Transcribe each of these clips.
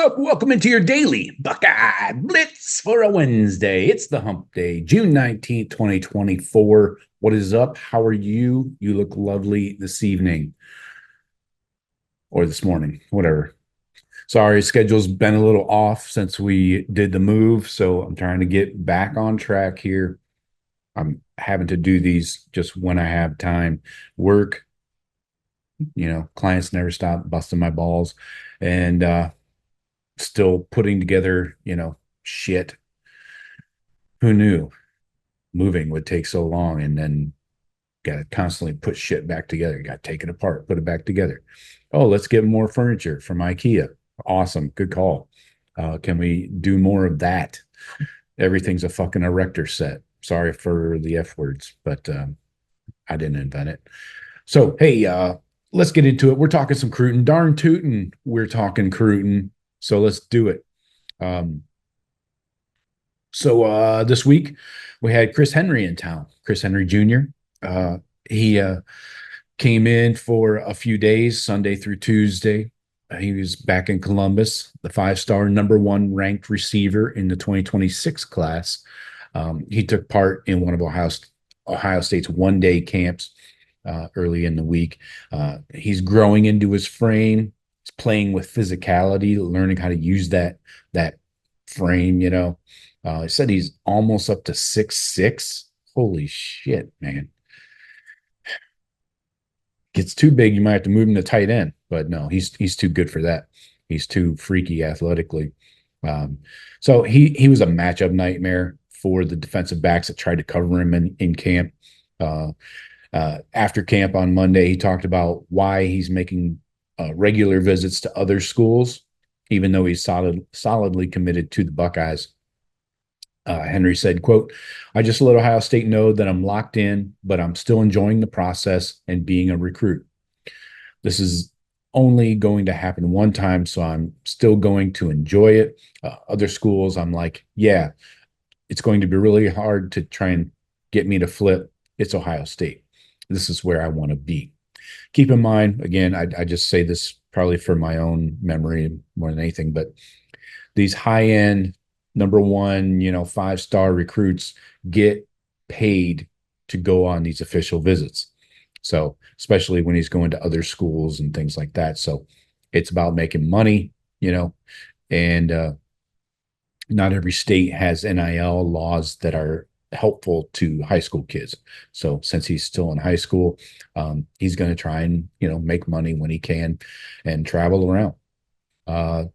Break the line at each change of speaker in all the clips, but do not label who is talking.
up? Welcome into your Daily Buckeye Blitz for a Wednesday. It's the hump day, June 19th, 2024. What is up? How are you? You look lovely this evening or this morning, whatever. Sorry, schedule's been a little off since we did the move, so I'm trying to get back on track here. I'm having to do these just when I have time. Work, clients never stop busting my balls, and still putting together, shit. Who knew moving would take so long? And then got to constantly put shit back together. Got to take it apart, put it back together. Oh, let's get more furniture from IKEA. Awesome. Good call. Can we do more of that? Everything's a fucking erector set. Sorry for the F words, but I didn't invent it. So, hey, let's get into it. We're talking some Cruton. Darn tootin', we're talking Cruton. So let's do it. So this week we had Chris Henry in town, Chris Henry Jr. He came in for a few days, Sunday through Tuesday. He was back in Columbus, the five-star number one ranked receiver in the 2026 class. He took part in one of Ohio State's one-day camps early in the week. He's growing into his frame. He's playing with physicality, learning how to use that frame. He said he's almost up to 6'6". Holy shit, man! Gets too big, you might have to move him to tight end. But no, he's too good for that. He's too freaky athletically. So he was a matchup nightmare for the defensive backs that tried to cover him in camp. After camp on Monday, he talked about why he's making regular visits to other schools, even though he's solidly committed to the Buckeyes. Henry said, quote, "I just let Ohio State know that I'm locked in, but I'm still enjoying the process and being a recruit. This is only going to happen one time, so I'm still going to enjoy it. Other schools, I'm like, yeah, it's going to be really hard to try and get me to flip. It's Ohio State. This is where I want to be." Keep in mind, again, I just say this probably for my own memory more than anything, but these high-end number one, five-star recruits get paid to go on these official visits. So especially when he's going to other schools and things like that. So it's about making money, and not every state has NIL laws that are helpful to high school kids. So since he's still in high school, he's going to try and, make money when he can and travel around.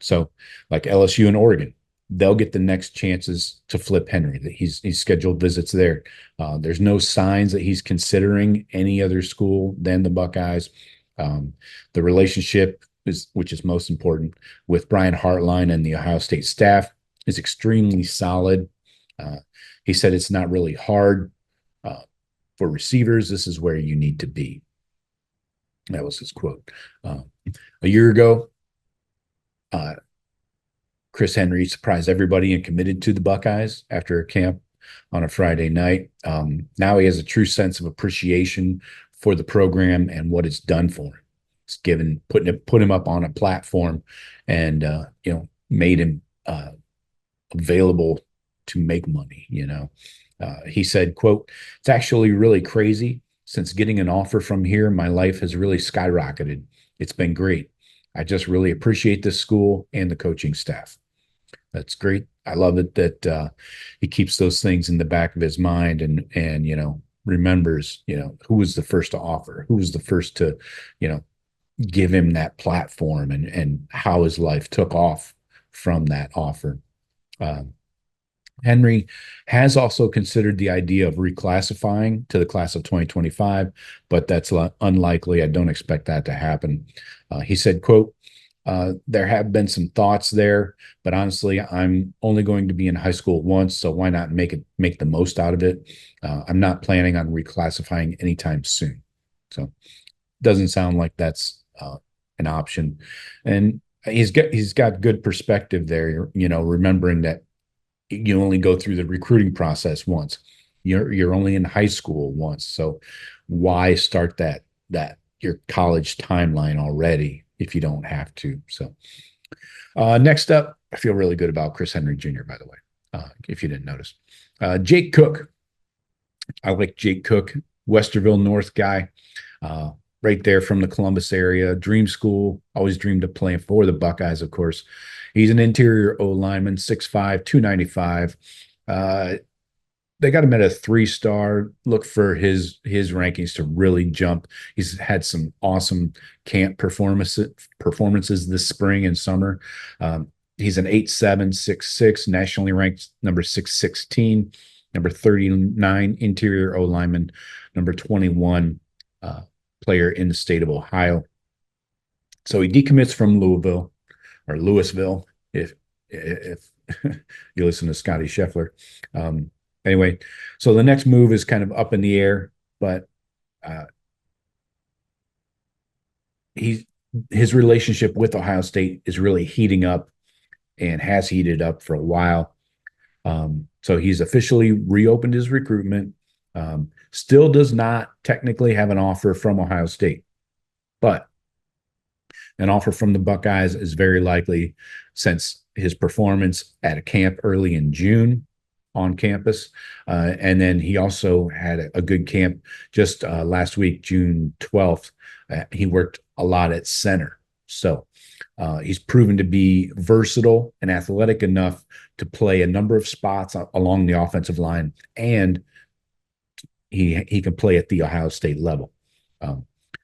So like LSU and Oregon, they'll get the next chances to flip Henry. He's scheduled visits there. There's no signs that he's considering any other school than the Buckeyes. The relationship which is most important, with Brian Hartline and the Ohio State staff is extremely solid. He said it's not really hard for receivers. This is where you need to be. That was his quote. A year ago, Chris Henry surprised everybody and committed to the Buckeyes after a camp on a Friday night. Now he has a true sense of appreciation for the program and what it's done for him. It's put him up on a platform and made him available to make money. He said, quote, "It's actually really crazy. Since getting an offer from here, my life has really skyrocketed. It's been great. I just really appreciate this school and the coaching staff." That's great. I love it that he keeps those things in the back of his mind and remembers, who was the first to offer, who was the first to, give him that platform and how his life took off from that offer. Henry has also considered the idea of reclassifying to the class of 2025, but that's unlikely. I don't expect that to happen. He said, quote, "There have been some thoughts there, but honestly, I'm only going to be in high school once, so why not make the most out of it? I'm not planning on reclassifying anytime soon." So doesn't sound like that's an option. And he's got good perspective there, remembering that you only go through the recruiting process once. You're only in high school once. So why start your college timeline already if you don't have to? So Next up, I feel really good about Chris Henry Jr., by the way, if you didn't notice. Jake Cook. I like Jake Cook, Westerville North guy, right there from the Columbus area. Dream school, always dreamed of playing for the Buckeyes, of course. He's an interior O lineman, 6'5", 295. They got him at a 3-star. Look for his rankings to really jump. He's had some awesome camp performances this spring and summer. He's an 8'7", 6'6", nationally ranked number 616, number 39 interior O lineman, number 21 player in the state of Ohio. So he decommits from Louisville or Louisville, if you listen to Scotty Scheffler. Anyway, so the next move is kind of up in the air, but his relationship with Ohio State is really heating up and has heated up for a while. So he's officially reopened his recruitment. Still does not technically have an offer from Ohio State, but an offer from the Buckeyes is very likely since his performance at a camp early in June on campus. And then he also had a good camp just last week, June 12th. He worked a lot at center. So he's proven to be versatile and athletic enough to play a number of spots along the offensive line, and he can play at the Ohio State level.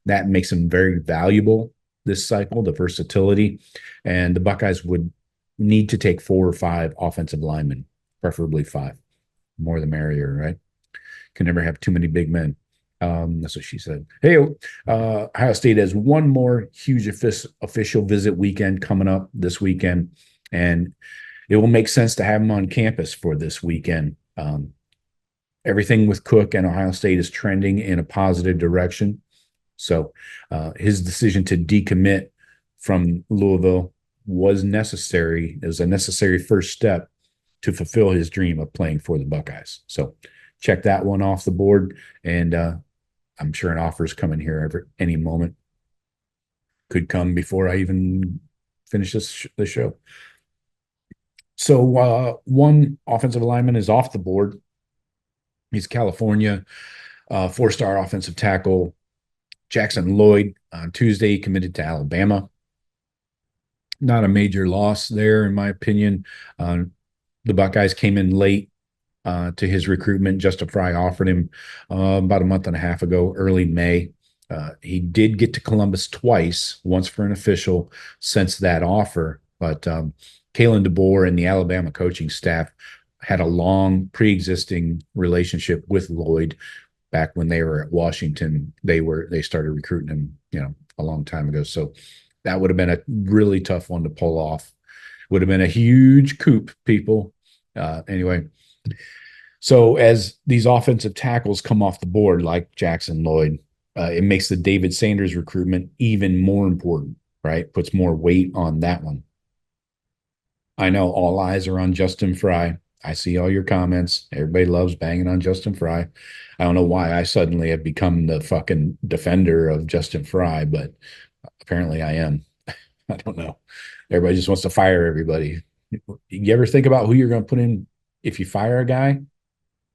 That makes him very valuable this cycle, the versatility. And the Buckeyes would need to take 4 or 5 offensive linemen, preferably 5. More the merrier, right? Can never have too many big men. That's what she said. Hey, Ohio State has one more huge official visit weekend coming up this weekend, and it will make sense to have him on campus for this weekend. Everything with Cook and Ohio State is trending in a positive direction. So his decision to decommit from Louisville was necessary. It was a necessary first step to fulfill his dream of playing for the Buckeyes. So check that one off the board. And I'm sure an offer is coming here any moment. Could come before I even finish the show. So one offensive lineman is off the board. He's California, 4-star offensive tackle Jackson Lloyd. On Tuesday, he committed to Alabama. Not a major loss there, in my opinion. The Buckeyes came in late to his recruitment. Justin Fry offered him about a month and a half ago, early May. He did get to Columbus twice, once for an official since that offer. But Kalen DeBoer and the Alabama coaching staff had a long pre-existing relationship with Lloyd. Back when they were at Washington, they started recruiting him, a long time ago. So that would have been a really tough one to pull off. Would have been a huge coup, people. Anyway, so as these offensive tackles come off the board, like Jackson Lloyd, it makes the David Sanders recruitment even more important, right? Puts more weight on that one. I know all eyes are on Justin Fry. I see all your comments. Everybody loves banging on Justin Fry. I don't know why I suddenly have become the fucking defender of Justin Fry, but apparently I am. I don't know. Everybody just wants to fire everybody. You ever think about who you're going to put in if you fire a guy?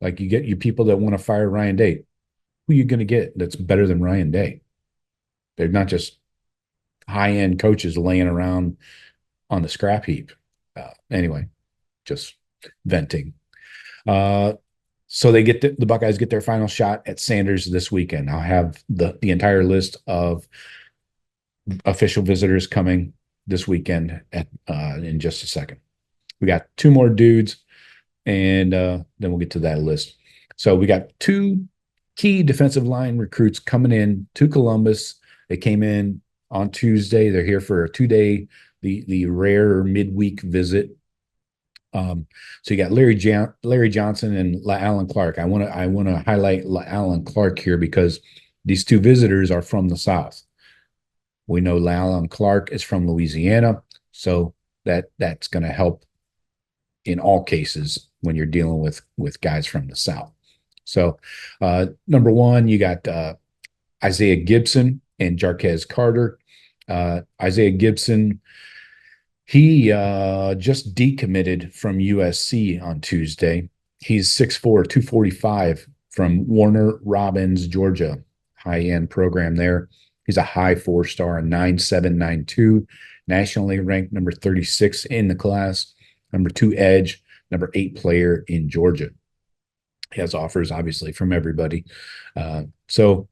Like you get you people that want to fire Ryan Day. Who are you going to get that's better than Ryan Day? They're not just high-end coaches laying around on the scrap heap. Anyway, just venting. So they get the Buckeyes get their final shot at Sanders this weekend. I'll have the entire list of official visitors coming this weekend in just a second. We got 2 more dudes, and then we'll get to that list. So we got 2 key defensive line recruits coming in to Columbus. They came in on Tuesday. They're here for a 2-day, the rare midweek visit. So you got Larry Johnson and Alan Clark. I want to highlight Alan Clark here because these 2 visitors are from the South. We know Alan Clark is from Louisiana, so that's going to help in all cases when you're dealing with guys from the South. So number 1, you got Isaiah Gibson and Jarquez Carter. Isaiah Gibson He just decommitted from USC on Tuesday. He's 6'4", 245 from Warner Robins, Georgia, high-end program there. He's a high four-star, 9.792, nationally ranked number 36 in the class, number 2 edge, number 8 player in Georgia. He has offers, obviously, from everybody. So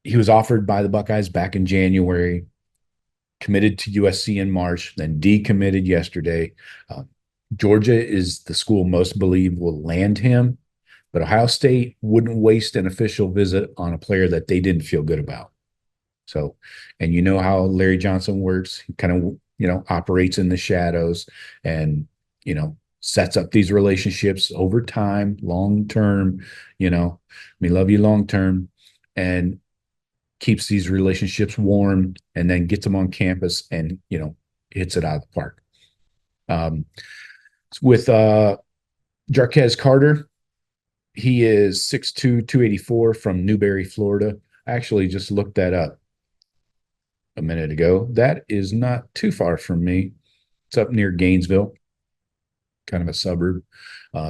he was offered by the Buckeyes back in January, committed to USC in March, then decommitted yesterday. Georgia is the school most believe will land him, but Ohio State wouldn't waste an official visit on a player that they didn't feel good about. So, and you know how Larry Johnson works. He kind of, operates in the shadows and, sets up these relationships over time, long term, we love you long term, and keeps these relationships warm and then gets them on campus and, hits it out of the park. With Jarquez Carter, he is 6'2", 284 from Newberry, Florida. I actually just looked that up a minute ago. That is not too far from me. It's up near Gainesville, kind of a suburb,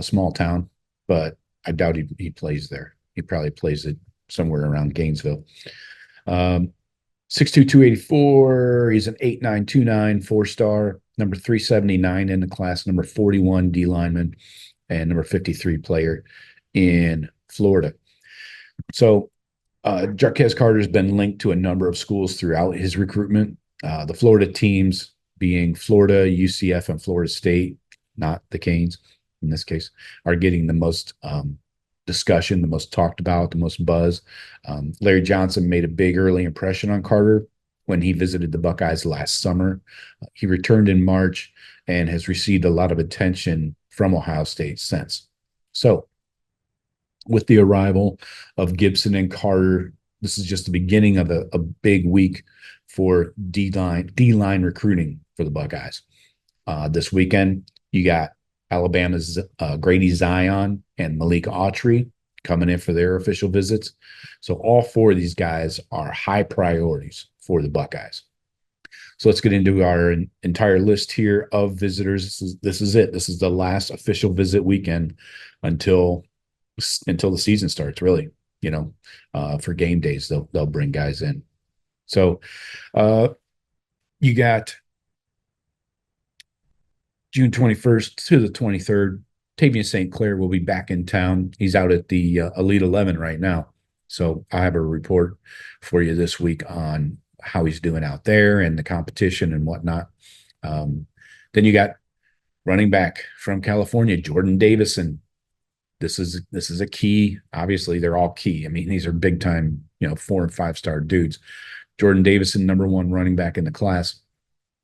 small town, but I doubt he plays there. He probably plays it somewhere around Gainesville. 6'2", 284. He's an 8.929 4-star, number 379 in the class, number 41 D lineman, and number 53 player in Florida. So Jarquez Carter has been linked to a number of schools throughout his recruitment. The Florida teams being Florida, UCF, and Florida State, not the Canes in this case, are getting the most discussion, the most talked about, the most buzz. Larry Johnson made a big early impression on Carter when he visited the Buckeyes last summer. He returned in March and has received a lot of attention from Ohio State since. So with the arrival of Gibson and Carter, this is just the beginning of a big week for D-line recruiting for the Buckeyes. This weekend, you got Alabama's Grady Zion and Malik Autry coming in for their official visits. So all 4 of these guys are high priorities for the Buckeyes. So let's get into our entire list here of visitors. This is it. This is the last official visit weekend until the season starts, really. For game days, they'll bring guys in. So you got June 21st to the 23rd. Tavian St. Clair will be back in town. He's out at the Elite 11 right now. So I have a report for you this week on how he's doing out there and the competition and whatnot. Then you got running back from California, Jordon Davison. This is a key. Obviously, they're all key. I mean, these are big time, 4 and 5-star dudes. Jordon Davison, number 1 running back in the class,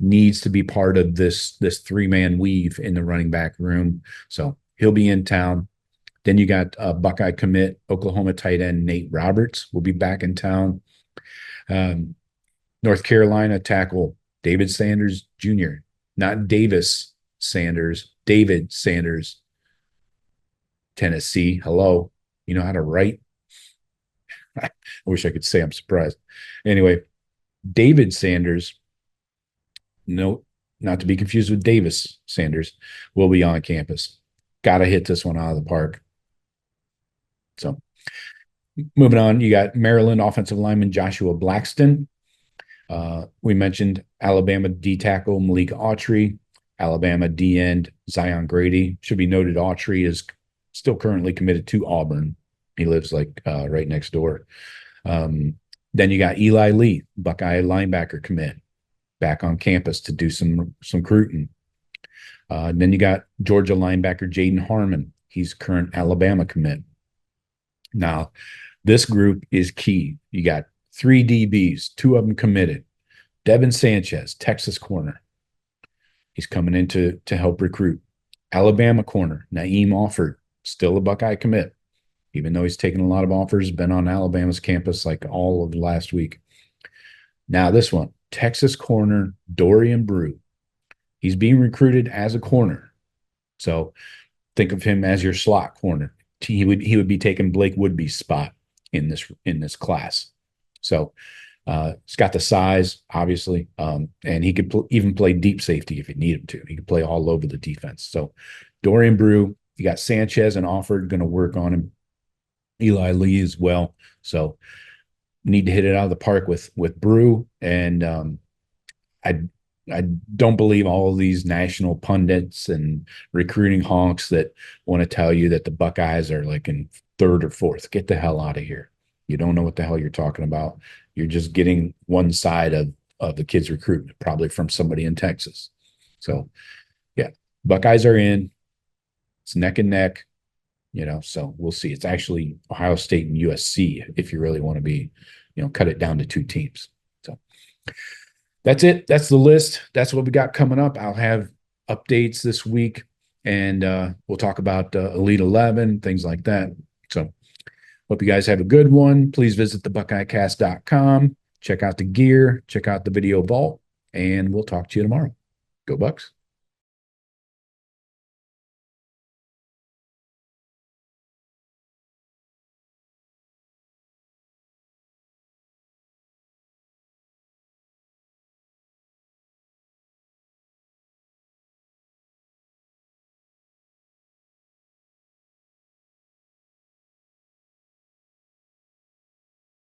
needs to be part of this 3-man weave in the running back room. So he'll be in town. Then you got Buckeye commit, Oklahoma tight end Nate Roberts will be back in town. North Carolina tackle David Sanders Jr., not Davis Sanders, David Sanders. Tennessee, hello. You know how to write? I wish I could say I'm surprised. Anyway, David Sanders, no, not to be confused with Davis Sanders, will be on campus. Got to hit this one out of the park. So moving on, you got Maryland offensive lineman Joshua Blackston. We mentioned Alabama D tackle Malik Autry, Alabama D end Zion Grady. Should be noted Autry is still currently committed to Auburn. He lives right next door. Then you got Eli Lee, Buckeye linebacker commit, back on campus to do some recruiting. Then you got Georgia linebacker Jaden Harmon. He's current Alabama commit. Now, this group is key. You got 3 DBs, 2 of them committed. Devin Sanchez, Texas corner. He's coming in to help recruit. Alabama corner, Naeem Offord, still a Buckeye commit, even though he's taken a lot of offers, been on Alabama's campus like all of last week. Now this one, Texas corner, Dorian Brew. He's being recruited as a corner. So think of him as your slot corner. He would be taking Blake Woodby's spot in this class. So He's got the size, obviously, and he could even play deep safety if you need him to. He could play all over the defense. So Dorian Brew, you got Sanchez and Offord going to work on him. Eli Lee as well. So need to hit it out of the park with Brew. And I I don't believe all of these national pundits and recruiting honks that want to tell you that the Buckeyes are like in third or fourth. Get the hell out of here. You don't know what the hell you're talking about. You're just getting one side of the kids' recruitment, probably from somebody in Texas. So, yeah, Buckeyes are in. It's neck and neck, so we'll see. It's actually Ohio State and USC if you really want to be, cut it down to two teams. So that's it. That's the list. That's what we got coming up. I'll have updates this week, and we'll talk about Elite 11, things like that. So hope you guys have a good one. Please visit thebuckeyecast.com. Check out the gear. Check out the video vault, and we'll talk to you tomorrow. Go Bucks.